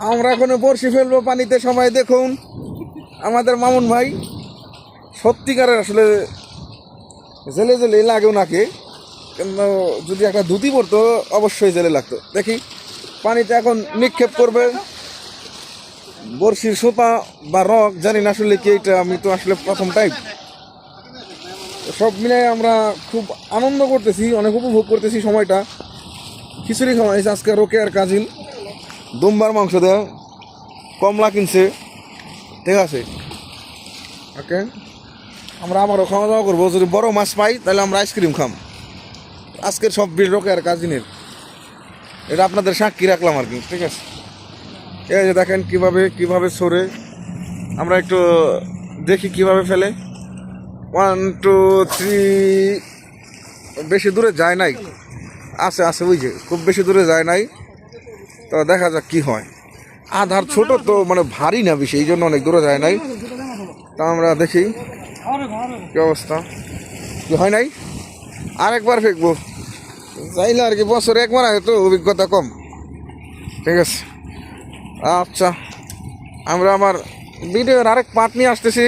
আমরা এখন বড়শি ফেলবো পানিতে। সময় দেখুন আমাদের মামুন ভাই সত্যিকারের আসলে জেলে জেলে লাগে ওনাকে, কিন্তু যদি একটা ধুতি পরতো অবশ্যই জেলে লাগতো। দেখি পানিতে এখন নিক্ষেপ করবে বড়শির সুতা বা রক, জানি না আসলে কি এটা, আমি তো আসলে প্রথম টাইম। সব মিলে আমরা খুব আনন্দ করতেছি, অনেক উপভোগ করতেছি সময়টা। খিচুড়ি খাওয়া হয়েছে আজকে রোকে আর কাজিল, দুম্বার মাংস দেওয়া, কমলা কিনছে, ঠিক আছে। ওকে, আমরা আবারও খাওয়া দাওয়া করবো। যদি বড় মাছ পাই তাহলে আমরা আইসক্রিম খাম। আজকের সব বিল রোকে আর কাজিনের, এটা আপনাদের সাক্ষী রাখলাম আর কি, ঠিক আছে। এই যে দেখেন কিভাবে কিভাবে সরে, আমরা একটু দেখি কিভাবে ফেলে। 1 2 3, বেশি দূরে যায় নাই, আছে আছে ওই যে, খুব বেশি দূরে যায় নাই। তো দেখা যাক কি হয়। আধার ছোট তো, মানে ভারী না বেশি, এই জন্য অনেক দূরে যায় নাই। তা আমরা দেখি কি অবস্থা, কি হয় নাই। আরেকবার ফেকবো চাইলে আর কি, বছরে একবার হয় তো, অভিজ্ঞতা কম, ঠিক আছে। আচ্ছা, আমরা আমার ভিডিওর আরেক পার্ট নিয়ে আসতেছি।